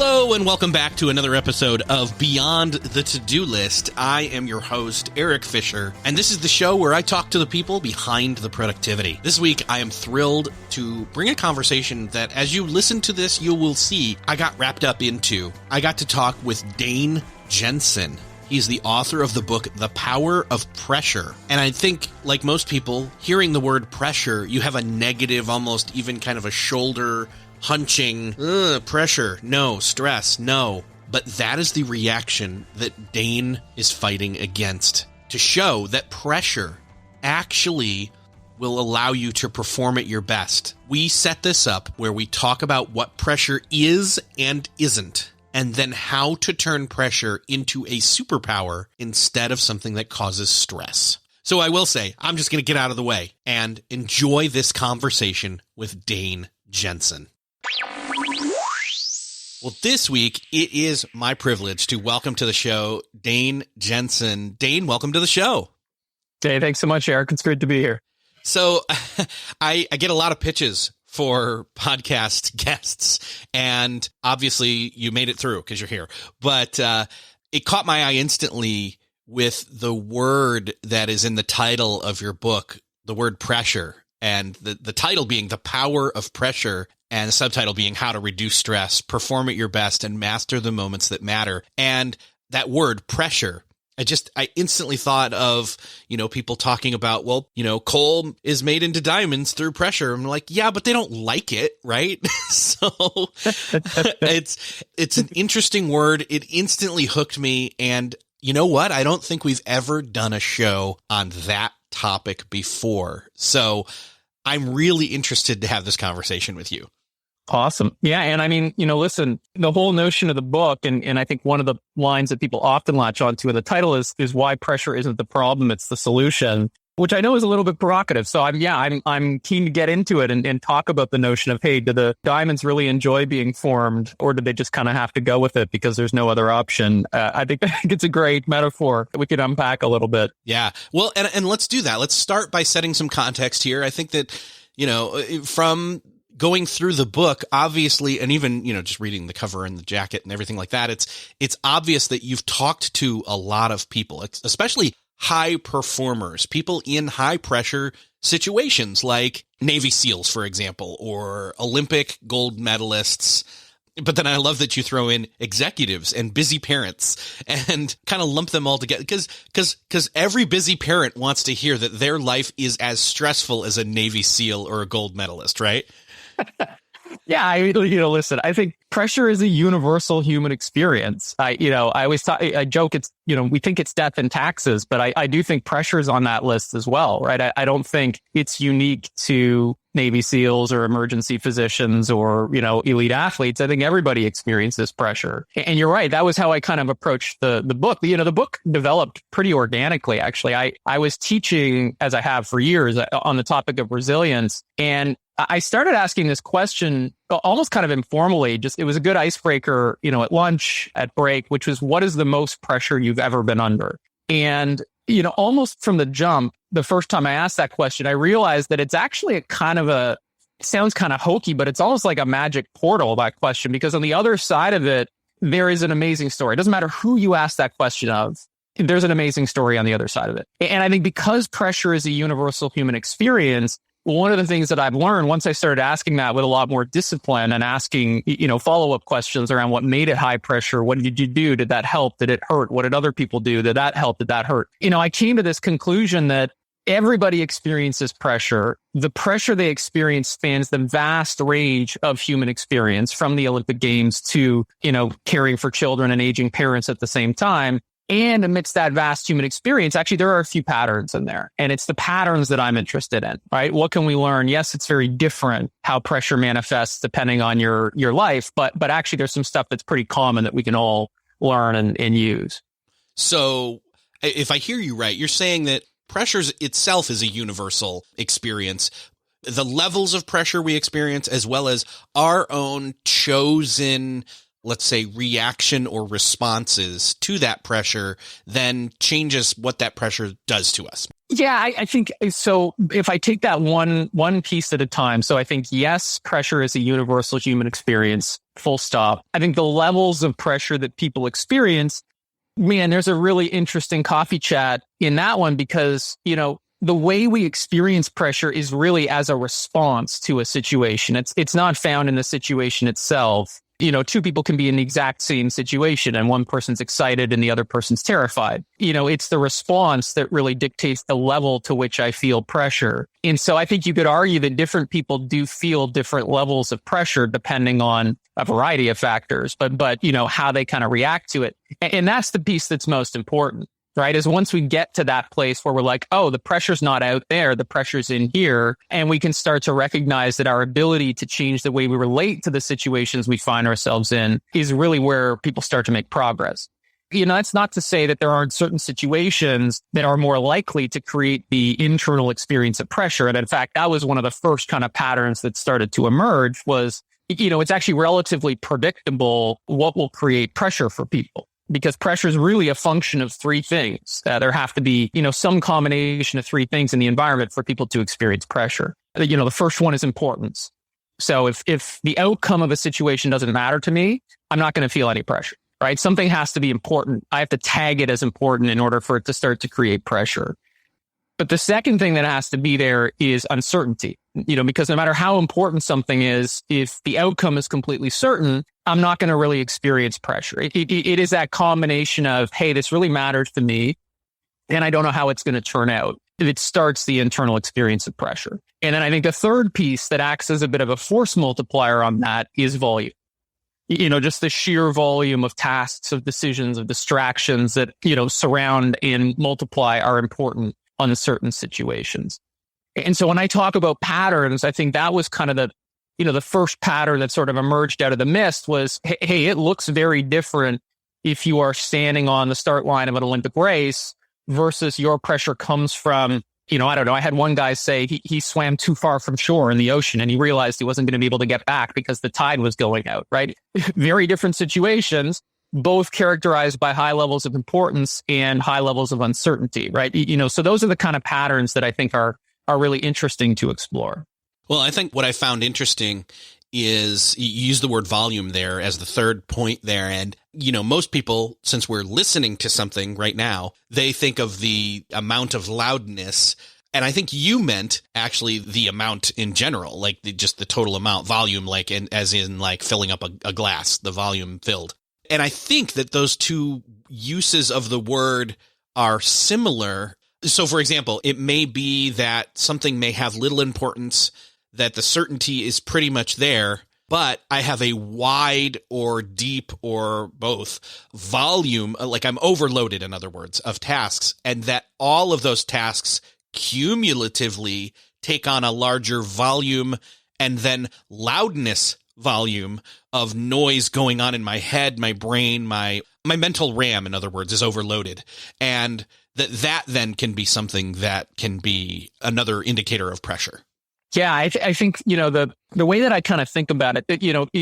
Hello and welcome back to another episode of Beyond the To-Do List. I am your host, Eric Fisher, and this is the show where I talk to the people behind the productivity. This week, I am thrilled to bring a conversation that, as you listen to this, you will see I got wrapped up into. I got to talk with Dane Jenson. He's the author of the book, The Power of Pressure. And I think, like most people, hearing the word pressure, you have a negative, almost even kind of a shoulder hunching, pressure, no, stress, no. But that is the reaction that Dane is fighting against, to show that pressure actually will allow you to perform at your best. We set this up where we talk about what pressure is and isn't, and then how to turn pressure into a superpower instead of something that causes stress. So I will say, I'm just going to get out of the way and enjoy this conversation with Dane Jenson. Well, this week, it is my privilege to welcome to the show Dane Jenson. Dane, welcome to the show. Hey, thanks so much, Eric. It's great to be here. So I get a lot of pitches for podcast guests, and obviously you made it through because you're here. But it caught my eye instantly with the word that is in the title of your book, the word pressure, and the title being The Power of Pressure, and the subtitle being How to Reduce Stress, Perform at Your Best, and Master the Moments That Matter. And that word, pressure, I instantly thought of, people talking about, coal is made into diamonds through pressure. I'm like, yeah, but they don't like it, right? So it's an interesting word. It instantly hooked me. And you know what? I don't think we've ever done a show on that topic before. So I'm really interested to have this conversation with you. Awesome. Yeah. And I mean, listen, the whole notion of the book, and I think one of the lines that people often latch onto in the title is why pressure isn't the problem, it's the solution, which I know is a little bit provocative. So I'm keen to get into it and talk about the notion of, hey, do the diamonds really enjoy being formed, or do they just kind of have to go with it because there's no other option? I think it's a great metaphor that we could unpack a little bit. Yeah. Well, and let's do that. Let's start by setting some context here. I think that, from going through the book, obviously, and even, just reading the cover and the jacket and everything like that, it's obvious that you've talked to a lot of people, especially high performers, people in high pressure situations like Navy SEALs, for example, or Olympic gold medalists. But then I love that you throw in executives and busy parents and kind of lump them all together because every busy parent wants to hear that their life is as stressful as a Navy SEAL or a gold medalist, right? Yeah, listen, I think pressure is a universal human experience. I always I joke, it's, we think it's death and taxes, but I do think pressure is on that list as well, right? I don't think it's unique to Navy SEALs or emergency physicians or, elite athletes. I think everybody experiences pressure. And you're right. That was how I kind of approached the book. The book developed pretty organically, actually. I was teaching, as I have for years, on the topic of resilience. And I started asking this question almost kind of informally. It was a good icebreaker, at lunch, at break, which was, what is the most pressure you've ever been under? And, almost from the jump, the first time I asked that question, I realized that it's actually it sounds kind of hokey, but it's almost like a magic portal, that question, because on the other side of it, there is an amazing story. It doesn't matter who you ask that question of. There's an amazing story on the other side of it. And I think because pressure is a universal human experience, one of the things that I've learned once I started asking that with a lot more discipline and asking, follow-up questions around what made it high pressure. What did you do? Did that help? Did it hurt? What did other people do? Did that help? Did that hurt? I came to this conclusion that everybody experiences pressure. The pressure they experience spans the vast range of human experience, from the Olympic Games to, caring for children and aging parents at the same time. And amidst that vast human experience, actually, there are a few patterns in there. And it's the patterns that I'm interested in, right? What can we learn? Yes, it's very different how pressure manifests depending on your life. But actually, there's some stuff that's pretty common that we can all learn and use. So if I hear you right, you're saying that pressure itself is a universal experience. The levels of pressure we experience, as well as our own chosen let's say, reaction or responses to that pressure then changes what that pressure does to us. Yeah, I think so. If I take that one piece at a time, so I think, yes, pressure is a universal human experience, full stop. I think the levels of pressure that people experience, man, there's a really interesting coffee chat in that one because, the way we experience pressure is really as a response to a situation. It's not found in the situation itself. Two people can be in the exact same situation and one person's excited and the other person's terrified. It's the response that really dictates the level to which I feel pressure. And so I think you could argue that different people do feel different levels of pressure depending on a variety of factors, but how they kind of react to it. And that's the piece that's most important. Right, is once we get to that place where we're like, oh, the pressure's not out there, the pressure's in here, and we can start to recognize that our ability to change the way we relate to the situations we find ourselves in is really where people start to make progress. That's not to say that there aren't certain situations that are more likely to create the internal experience of pressure. And in fact, that was one of the first kind of patterns that started to emerge was, it's actually relatively predictable what will create pressure for people. Because pressure is really a function of three things. There have to be, some combination of three things in the environment for people to experience pressure. The first one is importance. So if the outcome of a situation doesn't matter to me, I'm not going to feel any pressure, right? Something has to be important. I have to tag it as important in order for it to start to create pressure. But the second thing that has to be there is uncertainty, because no matter how important something is, if the outcome is completely certain, I'm not going to really experience pressure. It is that combination of, hey, this really matters to me, and I don't know how it's going to turn out. It starts the internal experience of pressure. And then I think the third piece that acts as a bit of a force multiplier on that is volume. Just the sheer volume of tasks, of decisions, of distractions that, surround and multiply are important on certain situations. And so when I talk about patterns, I think that was kind of the first pattern that sort of emerged out of the mist was, hey, it looks very different if you are standing on the start line of an Olympic race versus your pressure comes from, I don't know. I had one guy say he swam too far from shore in the ocean and he realized he wasn't going to be able to get back because the tide was going out, right? Very different situations, both characterized by high levels of importance and high levels of uncertainty, right? So those are the kind of patterns that I think are really interesting to explore. Well, I think what I found interesting is you use the word volume there as the third point there. And, most people, since we're listening to something right now, they think of the amount of loudness. And I think you meant actually the amount in general, like just the total amount, volume, like as in like filling up a glass, the volume filled. And I think that those two uses of the word are similar. So, for example, it may be that something may have little importance, that the certainty is pretty much there, but I have a wide or deep or both volume, like I'm overloaded, in other words, of tasks, and that all of those tasks cumulatively take on a larger volume and then loudness volume of noise going on in my head, my brain, my mental RAM, in other words, is overloaded. And that then can be something that can be another indicator of pressure. Yeah, I think, the way that I kind of think about it,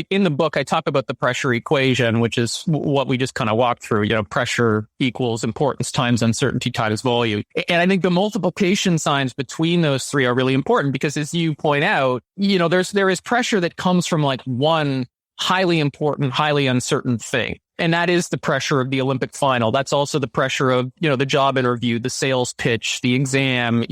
in the book, I talk about the pressure equation, which is what we just kind of walked through, pressure equals importance times uncertainty times volume. And I think the multiplication signs between those three are really important because, as you point out, there is pressure that comes from like one highly important, highly uncertain thing. And that is the pressure of the Olympic final. That's also the pressure of, the job interview, the sales pitch, the exam.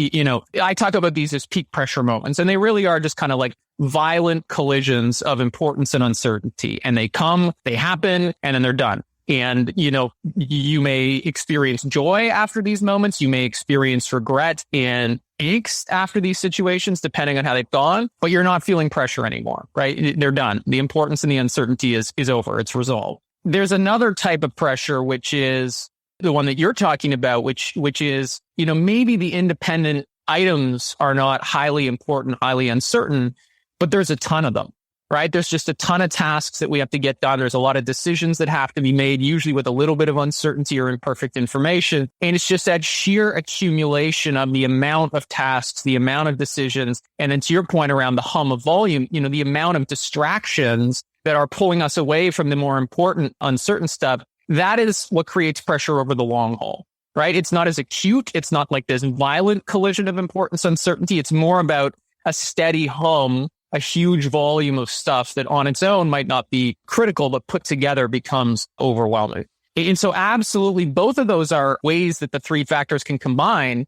I talk about these as peak pressure moments, and they really are just kind of like violent collisions of importance and uncertainty. And they come, they happen, and then they're done. And, you may experience joy after these moments. You may experience regret and angst after these situations, depending on how they've gone, but you're not feeling pressure anymore, right? They're done. The importance and the uncertainty is over. It's resolved. There's another type of pressure, which is the one that you're talking about, which is, maybe the independent items are not highly important, highly uncertain, but there's a ton of them, right? There's just a ton of tasks that we have to get done. There's a lot of decisions that have to be made, usually with a little bit of uncertainty or imperfect information. And it's just that sheer accumulation of the amount of tasks, the amount of decisions. And then to your point around the hum of volume, the amount of distractions that are pulling us away from the more important, uncertain stuff, that is what creates pressure over the long haul, right? It's not as acute. It's not like this violent collision of importance, uncertainty. It's more about a steady hum, a huge volume of stuff that on its own might not be critical, but put together becomes overwhelming. And so absolutely, both of those are ways that the three factors can combine.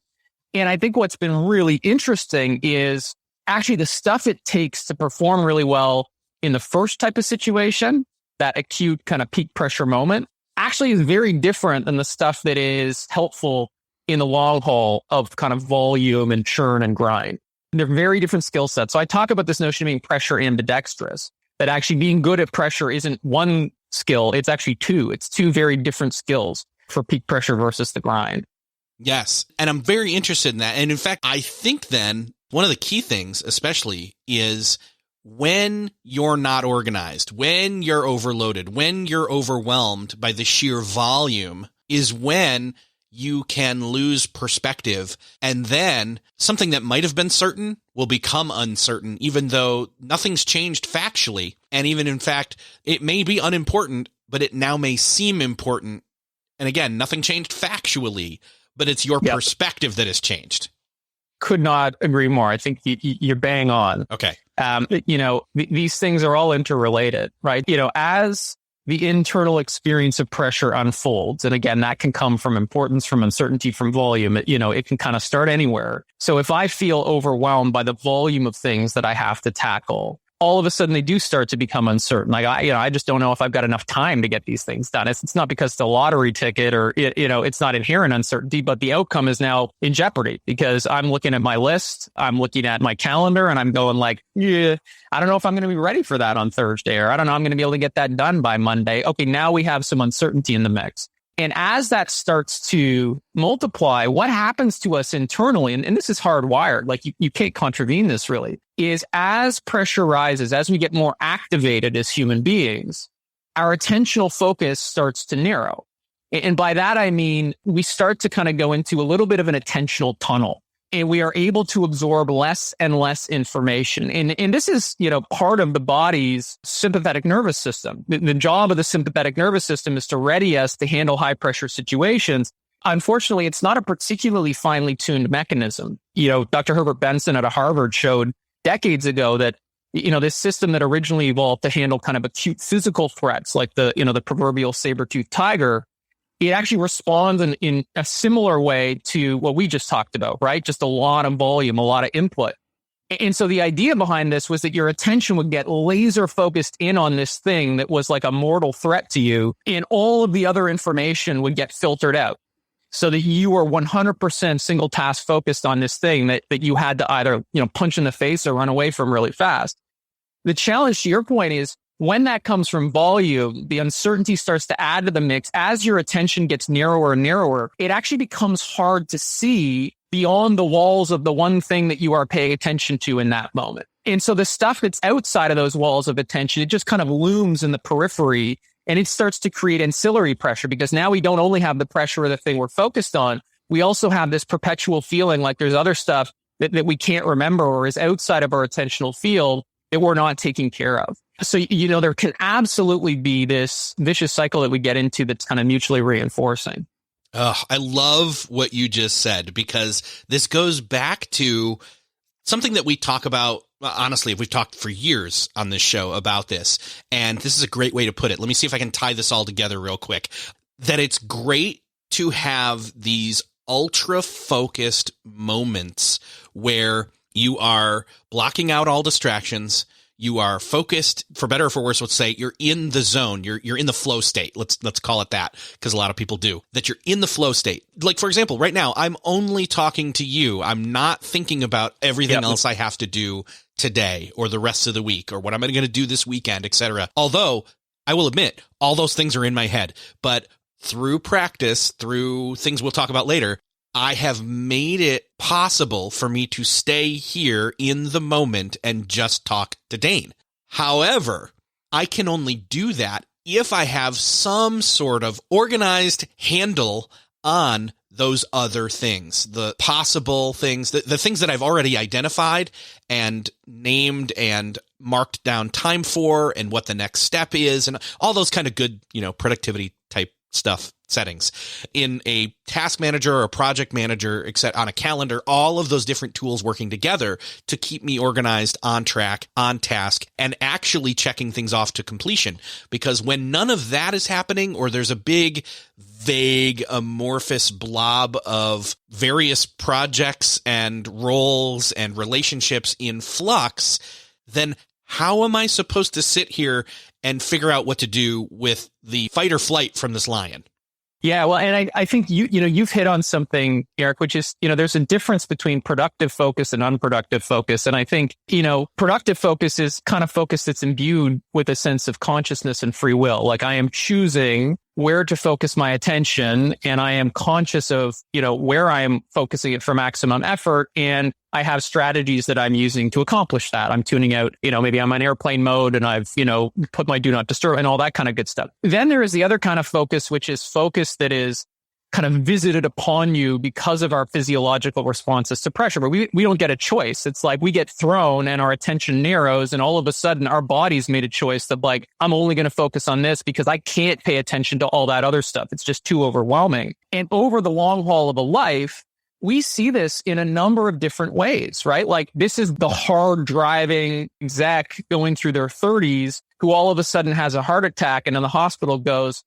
And I think what's been really interesting is actually the stuff it takes to perform really well in the first type of situation, that acute kind of peak pressure moment, actually is very different than the stuff that is helpful in the long haul of kind of volume and churn and grind. They're very different skill sets. So I talk about this notion of being pressure ambidextrous, that actually being good at pressure isn't one skill, it's actually two. It's two very different skills for peak pressure versus the grind. Yes. And I'm very interested in that. And in fact, I think then one of the key things, especially, is when you're not organized, when you're overloaded, when you're overwhelmed by the sheer volume, is when you can lose perspective. And then something that might have been certain will become uncertain, even though nothing's changed factually. And even in fact, it may be unimportant, but it now may seem important. And again, nothing changed factually, but it's your perspective that has changed. Could not agree more. I think you're bang on. Okay. These things are all interrelated, right? As the internal experience of pressure unfolds, and again, that can come from importance, from uncertainty, from volume. It can kind of start anywhere. So if I feel overwhelmed by the volume of things that I have to tackle, all of a sudden they do start to become uncertain. Like I just don't know if I've got enough time to get these things done. It's not because it's a lottery ticket or, it's not inherent uncertainty, but the outcome is now in jeopardy because I'm looking at my list, I'm looking at my calendar, and I'm going like, I don't know if I'm going to be ready for that on Thursday, or I don't know, I'm going to be able to get that done by Monday. Okay, now we have some uncertainty in the mix. And as that starts to multiply, what happens to us internally, and this is hardwired, like you can't contravene this really, is as pressure rises, as we get more activated as human beings, our attentional focus starts to narrow. And by that, I mean, we start to kind of go into a little bit of an attentional tunnel. And we are able to absorb less and less information. And this is, part of the body's sympathetic nervous system. The job of the sympathetic nervous system is to ready us to handle high pressure situations. Unfortunately, it's not a particularly finely tuned mechanism. Dr. Herbert Benson at Harvard showed decades ago that, this system that originally evolved to handle kind of acute physical threats like the proverbial saber-toothed tiger, it actually responds in a similar way to what we just talked about, right? Just a lot of volume, a lot of input. And so the idea behind this was that your attention would get laser focused in on this thing that was like a mortal threat to you, and all of the other information would get filtered out so that you were 100% single task focused on this thing that you had to either, punch in the face or run away from really fast. The challenge to your point is, when that comes from volume, the uncertainty starts to add to the mix. As your attention gets narrower and narrower, it actually becomes hard to see beyond the walls of the one thing that you are paying attention to in that moment. And so the stuff that's outside of those walls of attention, it just kind of looms in the periphery, and it starts to create ancillary pressure, because now we don't only have the pressure of the thing we're focused on, we also have this perpetual feeling like there's other stuff that we can't remember or is outside of our attentional field that we're not taking care of. So, there can absolutely be this vicious cycle that we get into that's kind of mutually reinforcing. I love what you just said, because this goes back to something that we talk about. Honestly, we've talked for years on this show about this, and this is a great way to put it. Let me see if I can tie this all together real quick. That it's great to have these ultra focused moments where you are blocking out all distractions. You are focused, for better or for worse, let's say you're in the zone. You're in the flow state. Let's call it that, because a lot of people do. That you're in the flow state. Like, for example, right now, I'm only talking to you. I'm not thinking about everything else I have to do today or the rest of the week or what I'm going to do this weekend, etc. Although, I will admit, all those things are in my head. But through practice, through things we'll talk about later, I have made it possible for me to stay here in the moment and just talk to Dane. However, I can only do that if I have some sort of organized handle on those other things, the possible things, the things that I've already identified and named and marked down time for and what the next step is and all those kind of good, productivity type stuff settings in a task manager or a project manager, except on a calendar, all of those different tools working together to keep me organized, on track, on task, and actually checking things off to completion. Because when none of that is happening, or there's a big, vague, amorphous blob of various projects and roles and relationships in flux, then how am I supposed to sit here and figure out what to do with the fight or flight from this lion? Yeah, well, and I think you've hit on something, Eric, which is, there's a difference between productive focus and unproductive focus. And I think, productive focus is kind of focus that's imbued with a sense of consciousness and free will. Like I am choosing where to focus my attention, and I am conscious of, where I am focusing it for maximum effort. And I have strategies that I'm using to accomplish that. I'm tuning out, maybe I'm on airplane mode and I've, put my do not disturb and all that kind of good stuff. Then there is the other kind of focus, which is focus that is kind of visited upon you because of our physiological responses to pressure. But we don't get a choice. It's like we get thrown and our attention narrows, and all of a sudden our body's made a choice that like, I'm only going to focus on this because I can't pay attention to all that other stuff. It's just too overwhelming. And over the long haul of a life, we see this in a number of different ways, right? Like this is the hard driving exec going through their 30s who all of a sudden has a heart attack and in the hospital goes,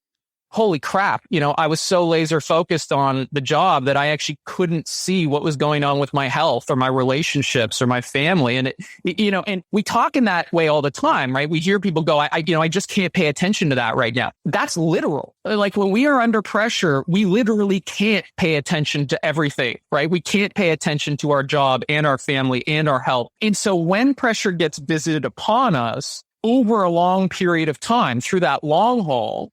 holy crap, I was so laser focused on the job that I actually couldn't see what was going on with my health or my relationships or my family. And and we talk in that way all the time, right? We hear people go, I just can't pay attention to that right now. That's literal. Like when we are under pressure, we literally can't pay attention to everything, right? We can't pay attention to our job and our family and our health. And so when pressure gets visited upon us over a long period of time through that long haul,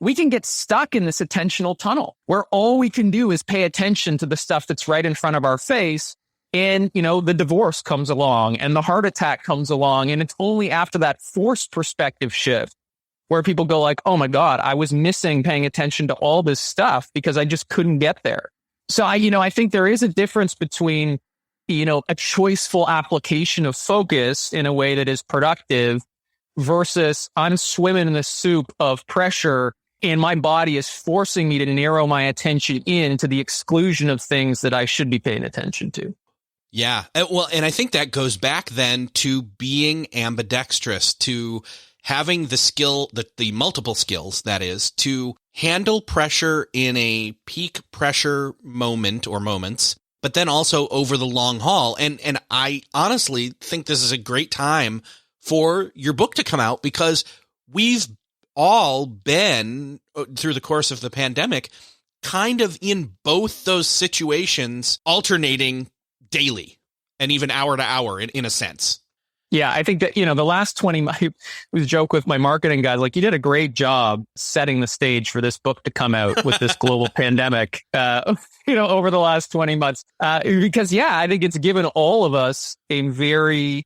we can get stuck in this attentional tunnel where all we can do is pay attention to the stuff that's right in front of our face. And, the divorce comes along and the heart attack comes along. And it's only after that forced perspective shift where people go like, oh my God, I was missing paying attention to all this stuff because I just couldn't get there. So I think there is a difference between, a choiceful application of focus in a way that is productive versus I'm swimming in the soup of pressure and my body is forcing me to narrow my attention in to the exclusion of things that I should be paying attention to. Yeah. Well, and I think that goes back then to being ambidextrous, to having the skill, the multiple skills, that is, to handle pressure in a peak pressure moment or moments, but then also over the long haul. And I honestly think this is a great time for your book to come out because we've all been through the course of the pandemic kind of in both those situations, alternating daily and even hour to hour in a sense. Yeah, I think that, the last 20 months, I was joke with my marketing guys, like you did a great job setting the stage for this book to come out with this global pandemic, over the last 20 months. Because I think it's given all of us a very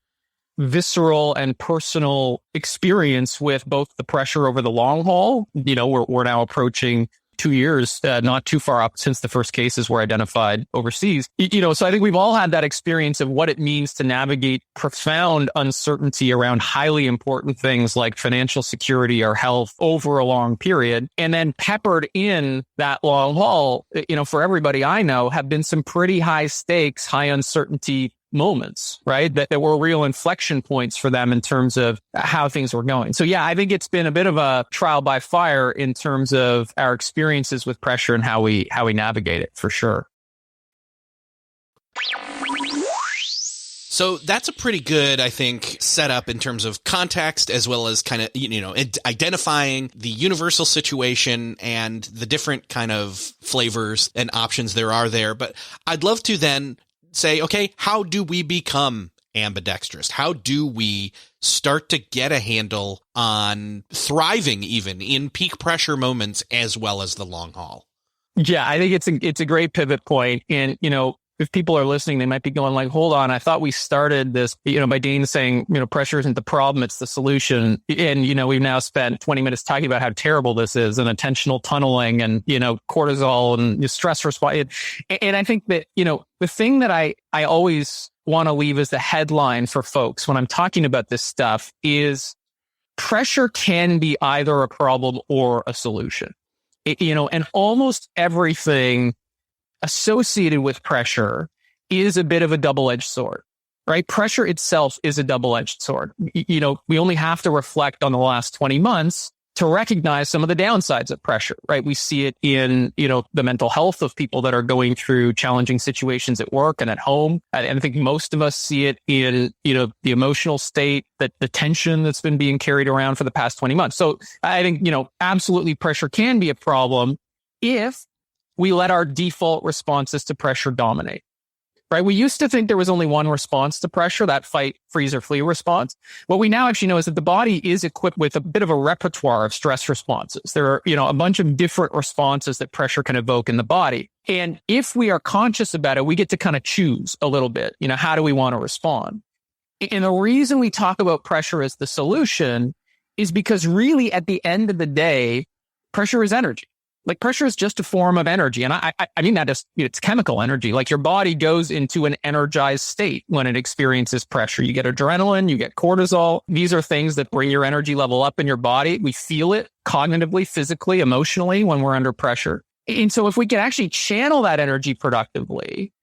visceral and personal experience with both the pressure over the long haul. We're now approaching 2 years, not too far up since the first cases were identified overseas. So I think we've all had that experience of what it means to navigate profound uncertainty around highly important things like financial security or health over a long period. And then peppered in that long haul, for everybody I know, have been some pretty high stakes, high uncertainty moments, right? That were real inflection points for them in terms of how things were going. So I think it's been a bit of a trial by fire in terms of our experiences with pressure and how we navigate it, for sure. So that's a pretty good, I think, setup in terms of context, as well as kind of, identifying the universal situation and the different kind of flavors and options there are there. But I'd love to then say, okay, how do we become ambidextrous? How do we start to get a handle on thriving even in peak pressure moments as well as the long haul? Yeah, I think it's a great pivot point. And, if people are listening, they might be going like, hold on, I thought we started this, by Dane saying, pressure isn't the problem, it's the solution. And, we've now spent 20 minutes talking about how terrible this is and attentional tunneling and, cortisol and stress response. And I think that, the thing that I always want to leave as the headline for folks when I'm talking about this stuff is pressure can be either a problem or a solution. And almost everything associated with pressure is a bit of a double-edged sword, right? Pressure itself is a double-edged sword. We only have to reflect on the last 20 months to recognize some of the downsides of pressure, right? We see it in, the mental health of people that are going through challenging situations at work and at home. And I think most of us see it in, the emotional state, that the tension that's been being carried around for the past 20 months. So I think, absolutely pressure can be a problem if we let our default responses to pressure dominate. Right? We used to think there was only one response to pressure, that fight, freeze, or flee response. What we now actually know is that the body is equipped with a bit of a repertoire of stress responses. There are, a bunch of different responses that pressure can evoke in the body. And if we are conscious about it, we get to kind of choose a little bit, how do we want to respond? And the reason we talk about pressure as the solution is because really at the end of the day, pressure is energy. Like pressure is just a form of energy. And I mean that as it's chemical energy. Like your body goes into an energized state when it experiences pressure. You get adrenaline, you get cortisol. These are things that bring your energy level up in your body. We feel it cognitively, physically, emotionally when we're under pressure. And so if we can actually channel that energy productively,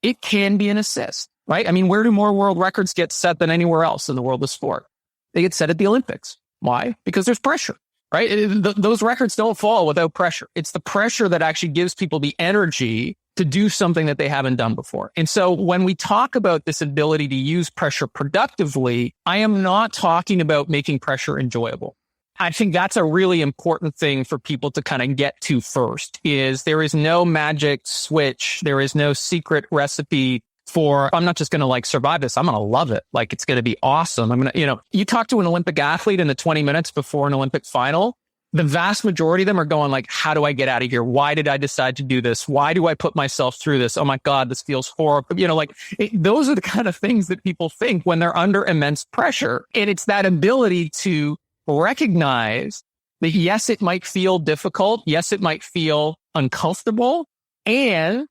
it can be an assist, right? I mean, where do more world records get set than anywhere else in the world of sport? They get set at the Olympics. Why? Because there's pressure. Right? Those records don't fall without pressure. It's the pressure that actually gives people the energy to do something that they haven't done before. And so when we talk about this ability to use pressure productively, I am not talking about making pressure enjoyable. I think that's a really important thing for people to kind of get to first, is there is no magic switch. There is no secret recipe for, I'm not just going to like survive this. I'm going to love it. Like it's going to be awesome. I'm going to, you talk to an Olympic athlete in the 20 minutes before an Olympic final, the vast majority of them are going like, how do I get out of here? Why did I decide to do this? Why do I put myself through this? Oh my God, this feels horrible. Those are the kind of things that people think when they're under immense pressure. And it's that ability to recognize that yes, it might feel difficult. Yes, it might feel uncomfortable. And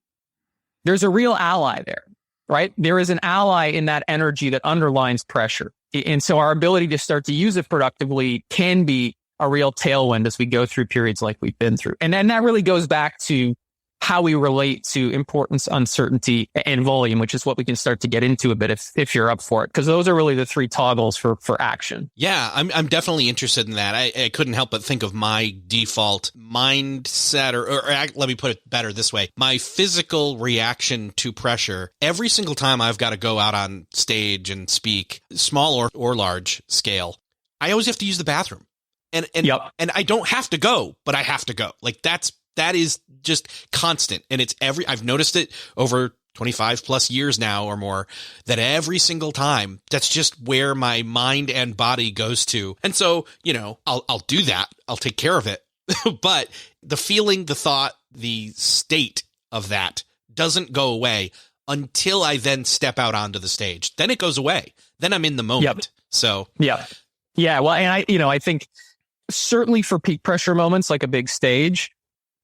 there's a real ally there. Right? There is an ally in that energy that underlines pressure. And so our ability to start to use it productively can be a real tailwind as we go through periods like we've been through. And then that really goes back to how we relate to importance, uncertainty, and volume, which is what we can start to get into a bit if you're up for it, because those are really the three toggles for action. Yeah, I'm definitely interested in that. I couldn't help but think of my default mindset, or let me put it better this way. My physical reaction to pressure, every single time I've got to go out on stage and speak, small or large scale, I always have to use the bathroom. And I don't have to go, but I have to go. Like that is just constant. And I've noticed it over 25 plus years now or more, that every single time, that's just where my mind and body goes to. And so, I'll do that. I'll take care of it. But the feeling, the thought, the state of that doesn't go away until I then step out onto the stage. Then it goes away. Then I'm in the moment. Yep. So, yeah. Well, and I think certainly for peak pressure moments, like a big stage,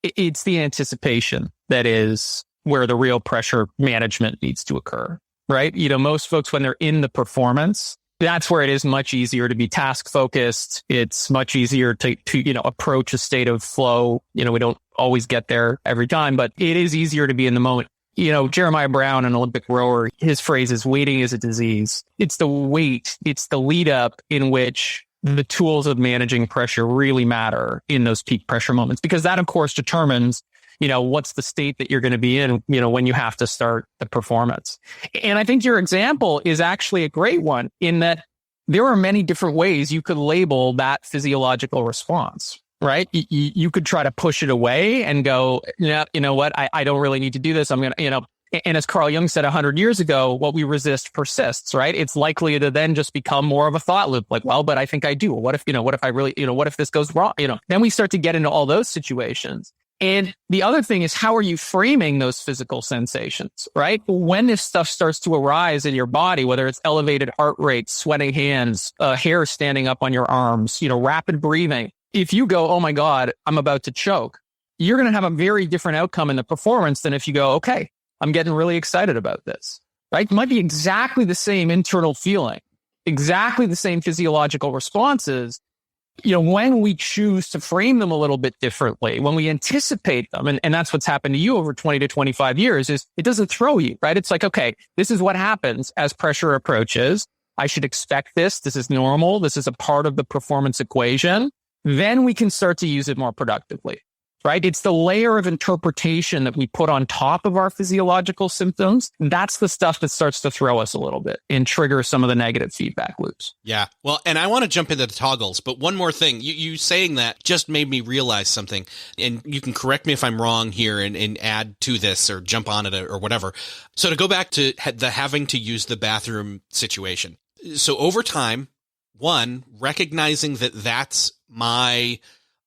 it's the anticipation that is where the real pressure management needs to occur, right? Most folks, when they're in the performance, that's where it is much easier to be task focused. It's much easier to approach a state of flow. We don't always get there every time, but it is easier to be in the moment. Jeremiah Brown, an Olympic rower, his phrase is waiting is a disease. It's the wait. It's the lead up in which the tools of managing pressure really matter in those peak pressure moments, because that, of course, determines, what's the state that you're going to be in, when you have to start the performance. And I think your example is actually a great one in that there are many different ways you could label that physiological response, right? You could try to push it away and go, yeah, you know what? I don't really need to do this. I'm going to, and as Carl Jung said 100 years ago, what we resist persists, right? It's likely to then just become more of a thought loop. Like, well, but I think I do. What if I really, what if this goes wrong? Then we start to get into all those situations. And the other thing is, how are you framing those physical sensations, right? When this stuff starts to arise in your body, whether it's elevated heart rate, sweating hands, hair standing up on your arms, rapid breathing, if you go, oh my God, I'm about to choke, you're going to have a very different outcome in the performance than if you go, okay, I'm getting really excited about this, right? It might be exactly the same internal feeling, exactly the same physiological responses. When we choose to frame them a little bit differently, when we anticipate them, and that's what's happened to you over 20 to 25 years, is it doesn't throw you, right? It's like, okay, this is what happens as pressure approaches. I should expect this. This is normal. This is a part of the performance equation. Then we can start to use it more productively, right? It's the layer of interpretation that we put on top of our physiological symptoms. That's the stuff that starts to throw us a little bit and trigger some of the negative feedback loops. Yeah. Well, and I want to jump into the toggles, but one more thing, you saying that just made me realize something, and you can correct me if I'm wrong here and add to this or jump on it or whatever. So to go back to the having to use the bathroom situation. So over time, one, recognizing that that's my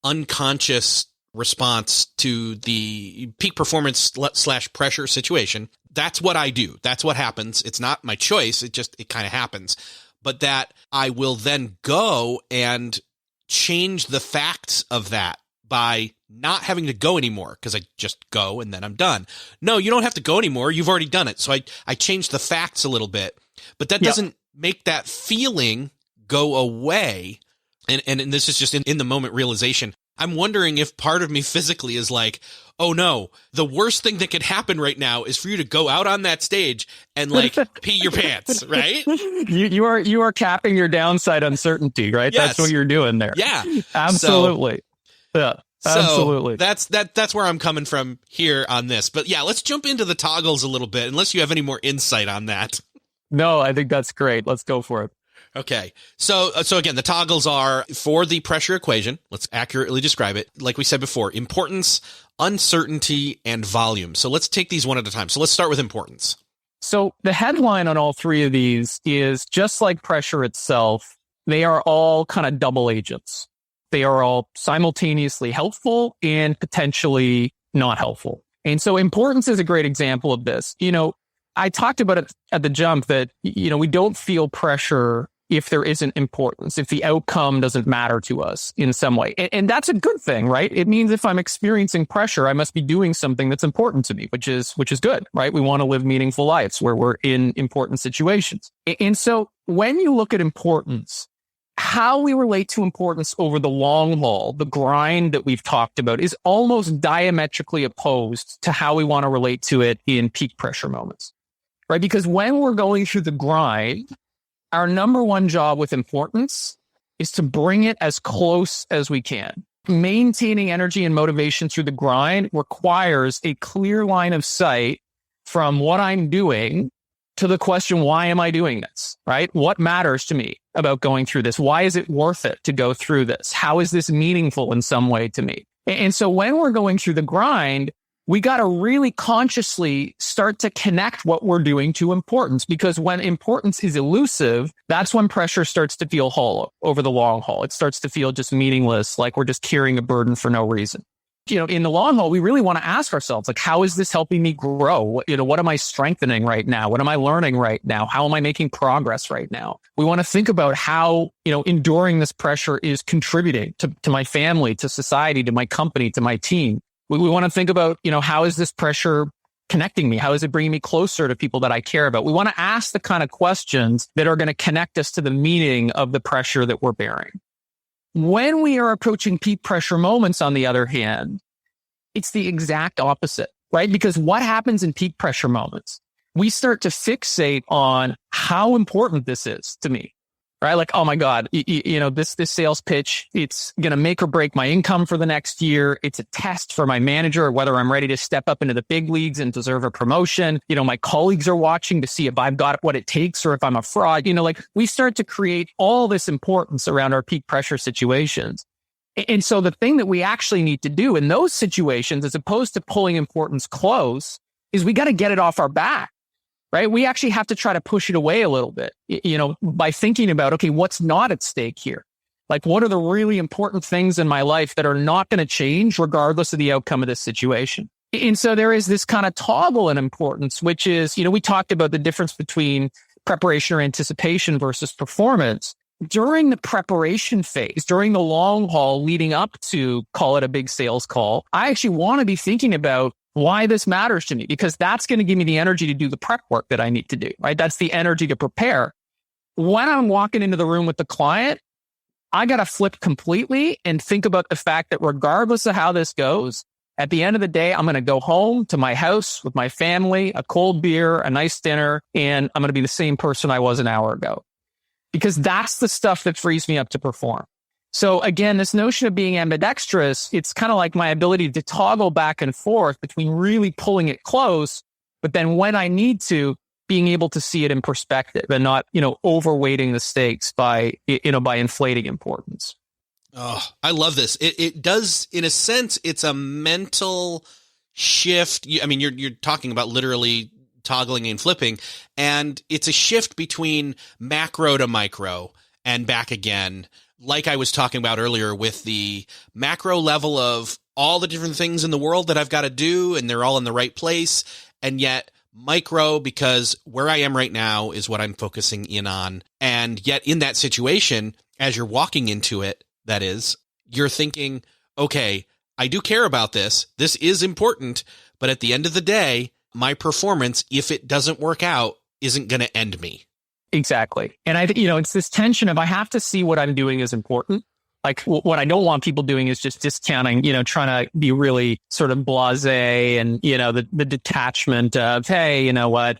unconscious response to the peak performance / pressure situation. That's what I do. That's what happens. It's not my choice. It kind of happens. But that I will then go and change the facts of that by not having to go anymore, because I just go and then I'm done. No, you don't have to go anymore. You've already done it. So I changed the facts a little bit, but that doesn't make that feeling go away. And this is just in the moment realization. I'm wondering if part of me physically is like, oh no, the worst thing that could happen right now is for you to go out on that stage and pee your pants, right? You are capping your downside uncertainty, right? Yes. That's what you're doing there. Yeah. Absolutely. Absolutely. That's where I'm coming from here on this. But yeah, let's jump into the toggles a little bit, unless you have any more insight on that. No, I think that's great. Let's go for it. Okay. So again, the toggles are for the pressure equation. Let's accurately describe it. Like we said before, importance, uncertainty, and volume. So let's take these one at a time. So let's start with importance. So the headline on all three of these is, just like pressure itself, they are all kind of double agents. They are all simultaneously helpful and potentially not helpful. And so importance is a great example of this. I talked about it at the jump that, we don't feel pressure if there isn't importance, if the outcome doesn't matter to us in some way. And that's a good thing, right? It means if I'm experiencing pressure, I must be doing something that's important to me, which is good, right? We want to live meaningful lives where we're in important situations. And so when you look at importance, how we relate to importance over the long haul, the grind that we've talked about, is almost diametrically opposed to how we want to relate to it in peak pressure moments, right? Because when we're going through the grind, our number one job with importance is to bring it as close as we can. Maintaining energy and motivation through the grind requires a clear line of sight from what I'm doing to the question, why am I doing this, right? What matters to me about going through this? Why is it worth it to go through this? How is this meaningful in some way to me? And so when we're going through the grind, we got to really consciously start to connect what we're doing to importance, because when importance is elusive, that's when pressure starts to feel hollow over the long haul. It starts to feel just meaningless, like we're just carrying a burden for no reason. In the long haul, we really want to ask ourselves, how is this helping me grow? What am I strengthening right now? What am I learning right now? How am I making progress right now? We want to think about how, enduring this pressure is contributing to my family, to society, to my company, to my team. We want to think about, how is this pressure connecting me? How is it bringing me closer to people that I care about? We want to ask the kind of questions that are going to connect us to the meaning of the pressure that we're bearing. When we are approaching peak pressure moments, on the other hand, it's the exact opposite, right? Because what happens in peak pressure moments? We start to fixate on how important this is to me, right? Like, oh my God, this sales pitch, it's going to make or break my income for the next year. It's a test for my manager, whether I'm ready to step up into the big leagues and deserve a promotion. My colleagues are watching to see if I've got what it takes or if I'm a fraud. We start to create all this importance around our peak pressure situations. And so the thing that we actually need to do in those situations, as opposed to pulling importance close, is we got to get it off our back. Right? We actually have to try to push it away a little bit, by thinking about, okay, what's not at stake here? Like, what are the really important things in my life that are not going to change regardless of the outcome of this situation? And so there is this kind of toggle in importance, which is, we talked about the difference between preparation or anticipation versus performance. During the preparation phase, during the long haul leading up to, call it a big sales call, I actually want to be thinking about why this matters to me, because that's going to give me the energy to do the prep work that I need to do, right? That's the energy to prepare. When I'm walking into the room with the client, I got to flip completely and think about the fact that regardless of how this goes, at the end of the day, I'm going to go home to my house with my family, a cold beer, a nice dinner, and I'm going to be the same person I was an hour ago. Because that's the stuff that frees me up to perform. So again, this notion of being ambidextrous, it's kind of like my ability to toggle back and forth between really pulling it close, but then when I need to, being able to see it in perspective and not, overweighting the stakes by inflating importance. Oh, I love this. It does, in a sense, it's a mental shift. You're talking about literally toggling and flipping, and it's a shift between macro to micro and back again. Like I was talking about earlier with the macro level of all the different things in the world that I've got to do, and they're all in the right place. And yet micro, because where I am right now is what I'm focusing in on. And yet in that situation, as you're walking into it, that is, you're thinking, okay, I do care about this. This is important. But at the end of the day, my performance, if it doesn't work out, isn't going to end me. Exactly. And I think, it's this tension of I have to see what I'm doing is important. Like what I don't want people doing is just discounting, trying to be really sort of blasé and, the detachment of, hey, you know what,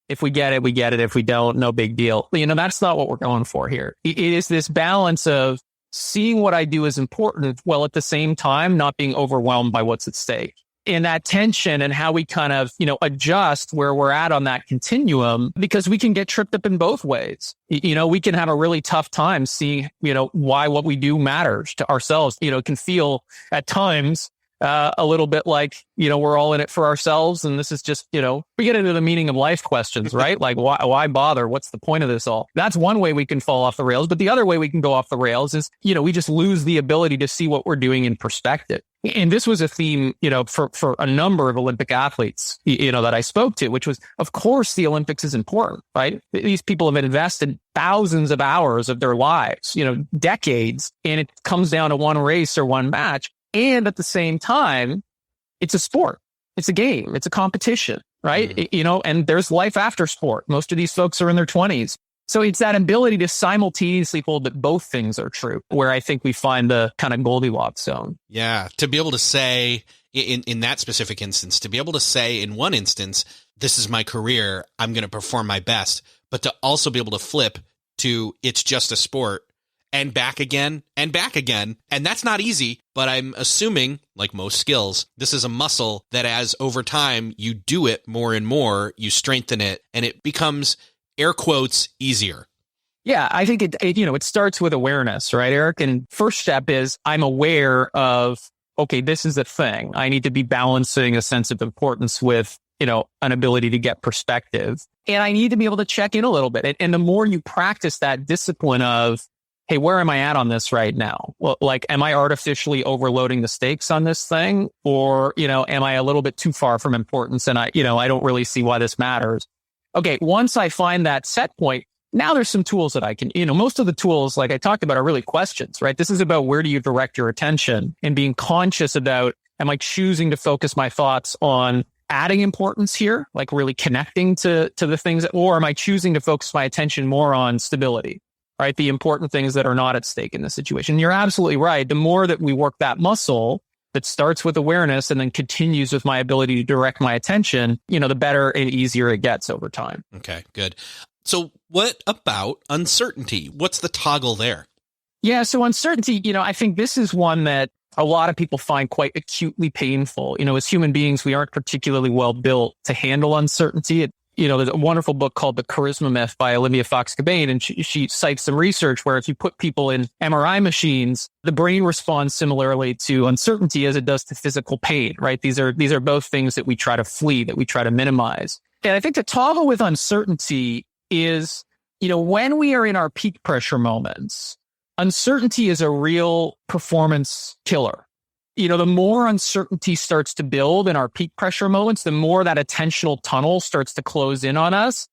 if we get it, we get it. If we don't, no big deal. That's not what we're going for here. It is this balance of seeing what I do is important while at the same time not being overwhelmed by what's at stake. In that tension and how we kind of, adjust where we're at on that continuum, because we can get tripped up in both ways. We can have a really tough time seeing, why what we do matters to ourselves. It can feel at times a little bit like, we're all in it for ourselves. And this is just, we get into the meaning of life questions, right? Like, why bother? What's the point of this all? That's one way we can fall off the rails. But the other way we can go off the rails is, we just lose the ability to see what we're doing in perspective. And this was a theme, for a number of Olympic athletes, that I spoke to, which was, of course, the Olympics is important, right? These people have invested thousands of hours of their lives, decades, and it comes down to one race or one match. And at the same time, it's a sport. It's a game. It's a competition, right? Mm-hmm. And there's life after sport. Most of these folks are in their 20s. So it's that ability to simultaneously hold that both things are true, where I think we find the kind of Goldilocks zone. Yeah. To be able to say in that specific instance, to be able to say in one instance, this is my career, I'm going to perform my best, but to also be able to flip to it's just a sport and back again and back again. And that's not easy, but I'm assuming, like most skills, this is a muscle that as over time you do it more and more, you strengthen it, and it becomes, air quotes, easier. Yeah, I think it starts with awareness, right, Eric? And first step is I'm aware of, okay, this is a thing. I need to be balancing a sense of importance with, an ability to get perspective. And I need to be able to check in a little bit. And the more you practice that discipline of, hey, where am I at on this right now? Well, like, am I artificially overloading the stakes on this thing? Or, am I a little bit too far from importance? And I don't really see why this matters. Okay, once I find that set point, now there's some tools that I can, most of the tools, like I talked about, are really questions, right? This is about where do you direct your attention and being conscious about, am I choosing to focus my thoughts on adding importance here, like really connecting to the things, or am I choosing to focus my attention more on stability, right? The important things that are not at stake in the situation. You're absolutely right. The more that we work that muscle, that starts with awareness and then continues with my ability to direct my attention, the better and easier it gets over time. Okay, good. So what about uncertainty? What's the toggle there? Yeah, so uncertainty, I think this is one that a lot of people find quite acutely painful. As human beings, we aren't particularly well built to handle uncertainty. There's a wonderful book called The Charisma Myth by Olivia Fox-Cabane, and she cites some research where if you put people in MRI machines, the brain responds similarly to uncertainty as it does to physical pain, right? These are both things that we try to flee, that we try to minimize. And I think the toggle with uncertainty is, when we are in our peak pressure moments, uncertainty is a real performance killer. The more uncertainty starts to build in our peak pressure moments, the more that attentional tunnel starts to close in on us.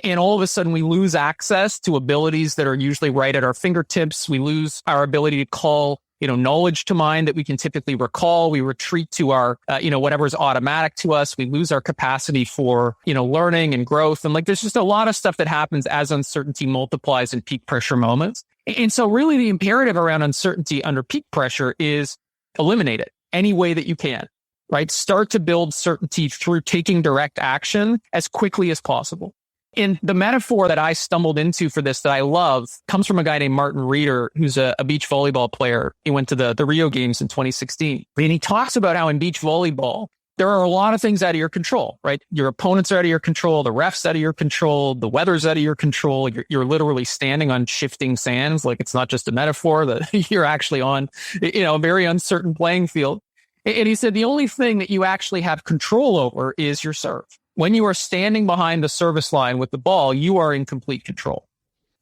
And all of a sudden we lose access to abilities that are usually right at our fingertips. We lose our ability to call, knowledge to mind that we can typically recall. We retreat to our, whatever is automatic to us. We lose our capacity for, learning and growth. And there's just a lot of stuff that happens as uncertainty multiplies in peak pressure moments. And so really the imperative around uncertainty under peak pressure is eliminate it any way that you can, right? Start to build certainty through taking direct action as quickly as possible. And the metaphor that I stumbled into for this that I love comes from a guy named Martin Reeder, who's a beach volleyball player. He went to the Rio Games in 2016. And he talks about how in beach volleyball, there are a lot of things out of your control, right? Your opponents are out of your control. The refs out of your control. The weather's out of your control. You're literally standing on shifting sands. It's not just a metaphor that you're actually on, a very uncertain playing field. And he said, the only thing that you actually have control over is your serve. When you are standing behind the service line with the ball, you are in complete control.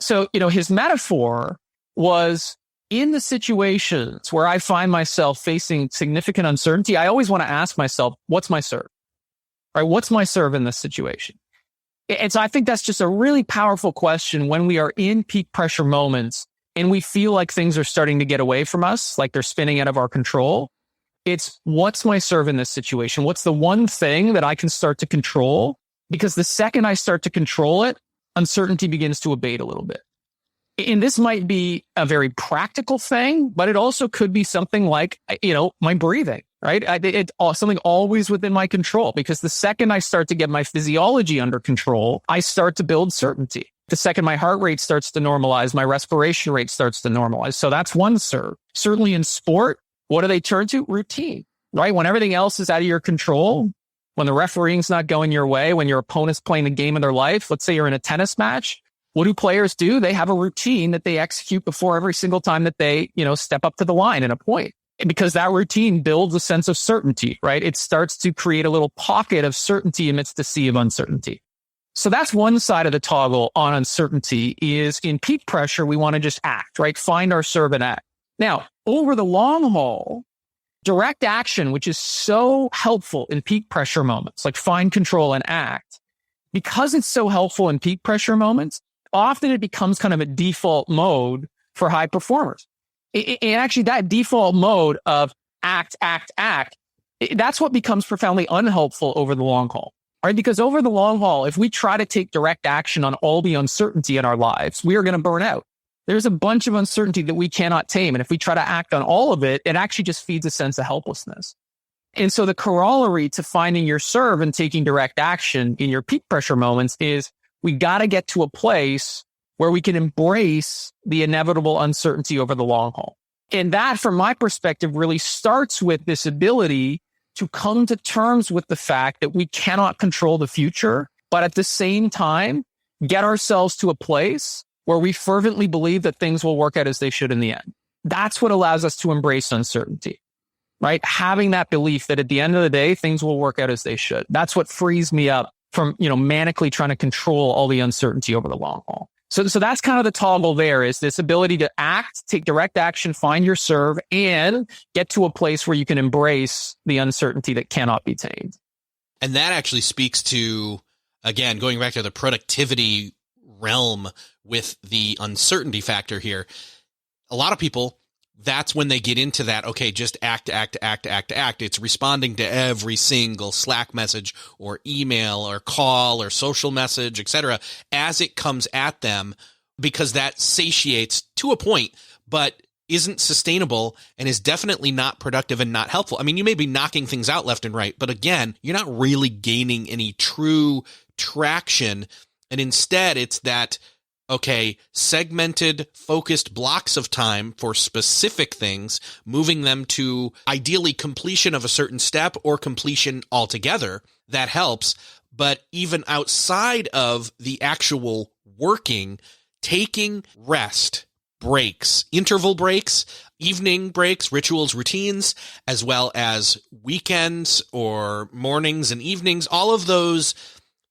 So, his metaphor was in the situations where I find myself facing significant uncertainty, I always want to ask myself, what's my serve? Right? What's my serve in this situation? And so I think that's just a really powerful question when we are in peak pressure moments and we feel like things are starting to get away from us, like they're spinning out of our control. It's what's my serve in this situation? What's the one thing that I can start to control? Because the second I start to control it, uncertainty begins to abate a little bit. And this might be a very practical thing, but it also could be something like, my breathing, right? It's something always within my control, because the second I start to get my physiology under control, I start to build certainty. The second my heart rate starts to normalize, my respiration rate starts to normalize. So that's one serve. Certainly in sport, what do they turn to? Routine, right? When everything else is out of your control, when the refereeing's not going your way, when your opponent's playing the game of their life, let's say you're in a tennis match, what do players do? They have a routine that they execute before every single time that they, step up to the line in a point. Because that routine builds a sense of certainty, right? It starts to create a little pocket of certainty amidst the sea of uncertainty. So that's one side of the toggle on uncertainty is in peak pressure, we want to just act, right? Find our serve and act. Now, over the long haul, direct action, which is so helpful in peak pressure moments, like find, control, and act, because it's so helpful in peak pressure moments, often it becomes kind of a default mode for high performers. And actually, that default mode of act, that's what becomes profoundly unhelpful over the long haul, right? Because over the long haul, if we try to take direct action on all the uncertainty in our lives, we are going to burn out. There's a bunch of uncertainty that we cannot tame. And if we try to act on all of it, it actually just feeds a sense of helplessness. And so the corollary to finding your serve and taking direct action in your peak pressure moments is we got to get to a place where we can embrace the inevitable uncertainty over the long haul. And that, from my perspective, really starts with this ability to come to terms with the fact that we cannot control the future, but at the same time, get ourselves to a place where we fervently believe that things will work out as they should in the end. That's what allows us to embrace uncertainty, right? Having that belief that at the end of the day, things will work out as they should. That's what frees me up from, manically trying to control all the uncertainty over the long haul. So that's kind of the toggle there, is this ability to act, take direct action, find your serve, and get to a place where you can embrace the uncertainty that cannot be tamed. And that actually speaks to, again, going back to the productivity realm with the uncertainty factor here. A lot of people, that's when they get into that, okay, just act. It's responding to every single Slack message or email or call or social message, etc., as it comes at them, because that satiates to a point, but isn't sustainable and is definitely not productive and not helpful. I mean, you may be knocking things out left and right, but again, you're not really gaining any true traction. And instead, it's that, okay, segmented, focused blocks of time for specific things, moving them to ideally completion of a certain step or completion altogether. That helps. But even outside of the actual working, taking rest, breaks, interval breaks, evening breaks, rituals, routines, as well as weekends or mornings and evenings, all of those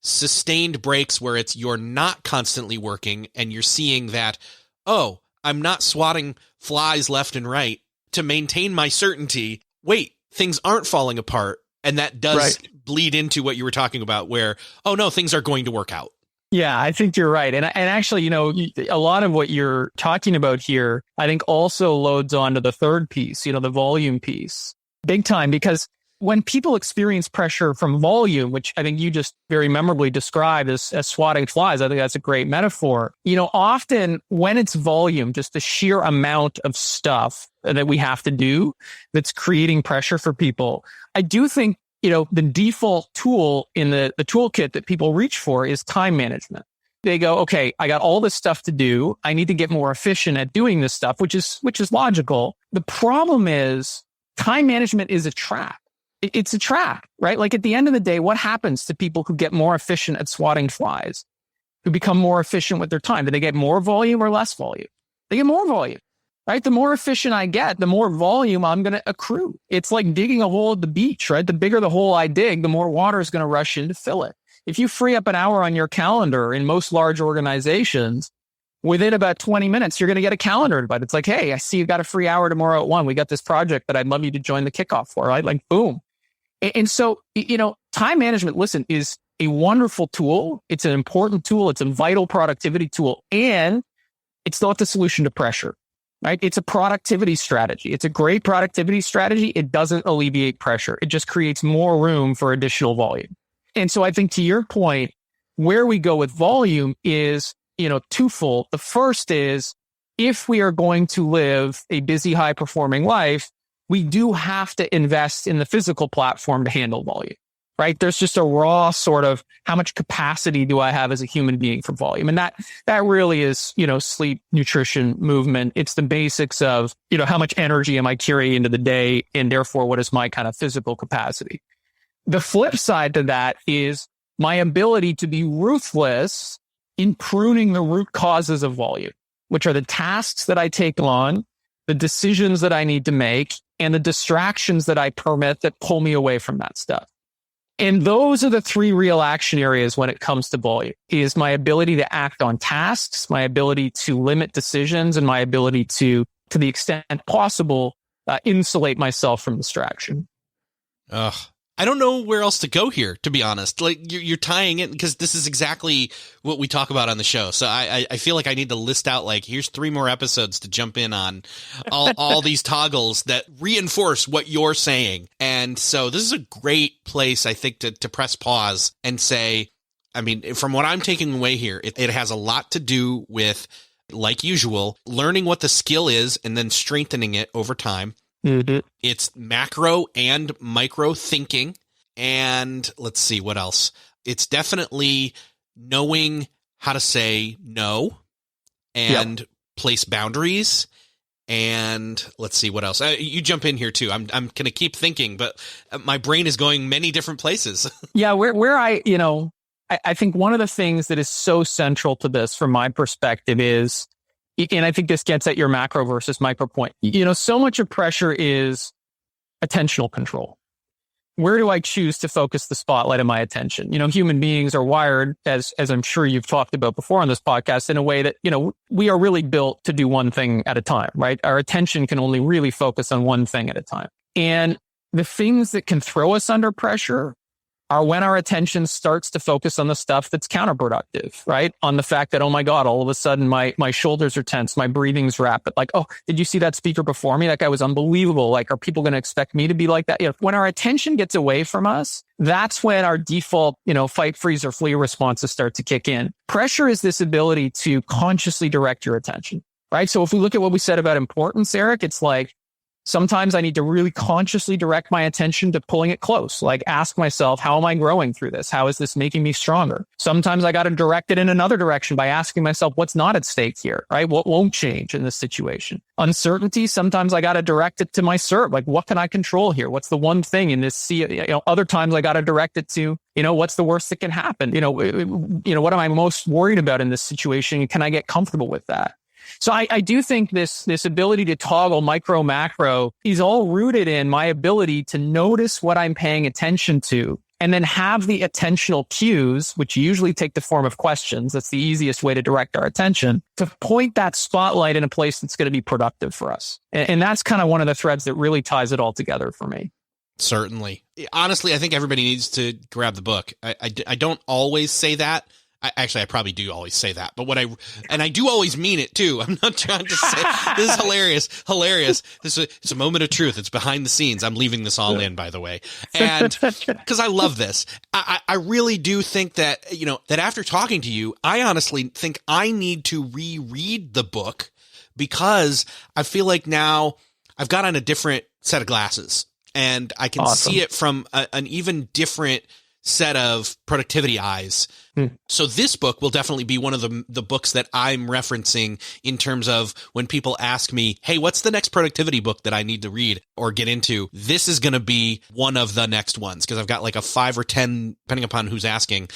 sustained breaks where you're not constantly working and you're seeing that, oh, I'm not swatting flies left and right to maintain my certainty. Wait, things aren't falling apart. And that does bleed into what you were talking about where, oh no, things are going to work out. Yeah, I think you're right. And actually, a lot of what you're talking about here, I think also loads onto the third piece, the volume piece, big time, because when people experience pressure from volume, which I think you just very memorably described as swatting flies, I think that's a great metaphor. Often when it's volume, just the sheer amount of stuff that we have to do that's creating pressure for people, I do think, the default tool in the toolkit that people reach for is time management. They go, okay, I got all this stuff to do. I need to get more efficient at doing this stuff, which is logical. The problem is time management is a trap. It's a trap, right? Like at the end of the day, what happens to people who get more efficient at swatting flies, who become more efficient with their time? Do they get more volume or less volume? They get more volume, right? The more efficient I get, the more volume I'm going to accrue. It's like digging a hole at the beach, right? The bigger the hole I dig, the more water is going to rush in to fill it. If you free up an hour on your calendar in most large organizations, within about 20 minutes, you're going to get a calendar invite. It's like, hey, I see you got a free hour tomorrow at 1. We got this project that I'd love you to join the kickoff for, right? Like, boom. And so, time management, listen, is a wonderful tool. It's an important tool. It's a vital productivity tool. And it's not the solution to pressure, right? It's a productivity strategy. It's a great productivity strategy. It doesn't alleviate pressure. It just creates more room for additional volume. And so I think to your point, where we go with volume is, twofold. The first is if we are going to live a busy, high performing life, we do have to invest in the physical platform to handle volume, right? There's just a raw sort of how much capacity do I have as a human being for volume? And that really is, sleep, nutrition, movement. It's the basics of, how much energy am I carrying into the day? And therefore, what is my kind of physical capacity? The flip side to that is my ability to be ruthless in pruning the root causes of volume, which are the tasks that I take on, the decisions that I need to make, and the distractions that I permit that pull me away from that stuff. And those are the three real action areas when it comes to volume, is my ability to act on tasks, my ability to limit decisions, and my ability to the extent possible, insulate myself from distraction. Ugh. I don't know where else to go here, to be honest. Like you're tying it because this is exactly what we talk about on the show. So I feel like I need to list out like, here's 3 more episodes to jump in on all these toggles that reinforce what you're saying. And so this is a great place, I think, to press pause and say, I mean, from what I'm taking away here, it has a lot to do with, like usual, learning what the skill is and then strengthening it over time. Mm-hmm. It's macro and micro thinking. And let's see what else. It's definitely knowing how to say no and place boundaries. And let's see what else. You jump in here too. I'm going to keep thinking, but my brain is going many different places. Yeah, where I think one of the things that is so central to this from my perspective is, and I think this gets at your macro versus micro point. So much of pressure is attentional control. Where do I choose to focus the spotlight of my attention? Human beings are wired, as I'm sure you've talked about before on this podcast, in a way that, we are really built to do one thing at a time, right? Our attention can only really focus on one thing at a time. And the things that can throw us under pressure are when our attention starts to focus on the stuff that's counterproductive, right? On the fact that, oh my God, all of a sudden my shoulders are tense, my breathing's rapid. Like, oh, did you see that speaker before me? That guy was unbelievable. Like, are people going to expect me to be like that? When our attention gets away from us, that's when our default, fight, freeze, or flee responses start to kick in. Pressure is this ability to consciously direct your attention, right? So if we look at what we said about importance, Eric, it's like, sometimes I need to really consciously direct my attention to pulling it close. Like ask myself, how am I growing through this? How is this making me stronger? Sometimes I got to direct it in another direction by asking myself, what's not at stake here, right? What won't change in this situation? Uncertainty, sometimes I got to direct it to my serve. Like what can I control here? What's the one thing in this sea? Other times I got to direct it to, what's the worst that can happen? What am I most worried about in this situation? Can I get comfortable with that? So I do think this ability to toggle micro macro is all rooted in my ability to notice what I'm paying attention to and then have the attentional cues, which usually take the form of questions. That's the easiest way to direct our attention, to point that spotlight in a place that's going to be productive for us. And that's kind of one of the threads that really ties it all together for me. Certainly. Honestly, I think everybody needs to grab the book. I don't always say that. I probably do always say that, but I do always mean it too. I'm not trying to say this is hilarious. It's a moment of truth. It's behind the scenes. I'm leaving this all in, by the way. And because I love this, I really do think that, that after talking to you, I honestly think I need to reread the book, because I feel like now I've got on a different set of glasses and I can see it from an even different set of productivity eyes. So this book will definitely be one of the books that I'm referencing in terms of when people ask me, hey, what's the next productivity book that I need to read or get into? This is going to be one of the next ones, because I've got like a 5 or 10, depending upon who's asking,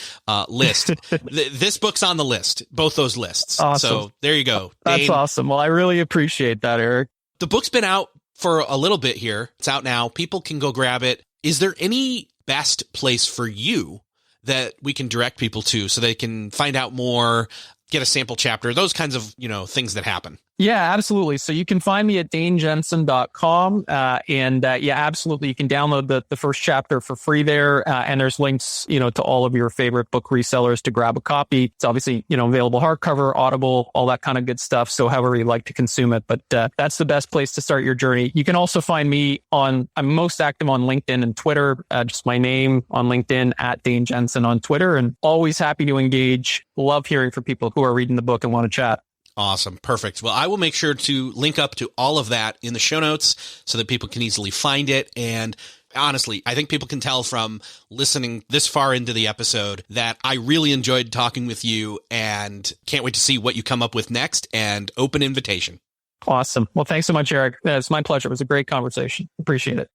list. This book's on the list, both those lists. Awesome. So there you go. That's Dane, awesome. Well, I really appreciate that, Eric. The book's been out for a little bit here. It's out now. People can go grab it. Is there any best place for you that we can direct people to so they can find out more, get a sample chapter, those kinds of, things that happen? Yeah, absolutely. So you can find me at danejenson.com. Absolutely. You can download the first chapter for free there. And there's links, to all of your favorite book resellers to grab a copy. It's obviously, available hardcover, Audible, all that kind of good stuff. So however you like to consume it, but that's the best place to start your journey. You can also find me I'm most active on LinkedIn and Twitter, just my name on LinkedIn at Dane Jenson on Twitter, and always happy to engage. Love hearing from people who are reading the book and want to chat. Awesome. Perfect. Well, I will make sure to link up to all of that in the show notes so that people can easily find it. And honestly, I think people can tell from listening this far into the episode that I really enjoyed talking with you and can't wait to see what you come up with next, and open invitation. Awesome. Well, thanks so much, Eric. It's my pleasure. It was a great conversation. Appreciate it.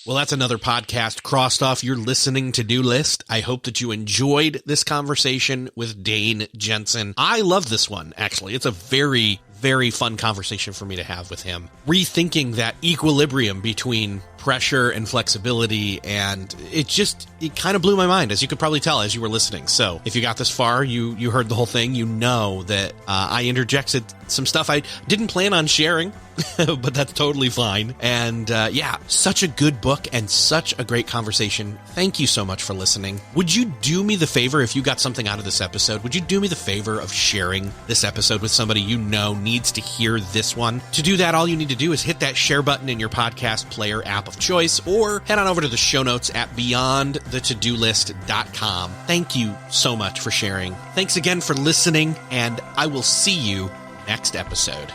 Well, that's another podcast crossed off your listening to-do list. I hope that you enjoyed this conversation with Dane Jenson. I love this one, actually. It's a very, very fun conversation for me to have with him. Rethinking that equilibrium between pressure and flexibility, and it kind of blew my mind, as you could probably tell as you were listening. So if you got this far, you heard the whole thing, that I interjected some stuff I didn't plan on sharing, but that's totally fine. And such a good book and such a great conversation. Thank you so much for listening. Would you do me the favor, if you got something out of this episode, would you do me the favor of sharing this episode with somebody you know needs to hear this one? To do that, all you need to do is hit that share button in your podcast player app of choice, or head on over to the show notes at beyondthetodolist.com. Thank you so much for sharing. Thanks again for listening, and I will see you next episode.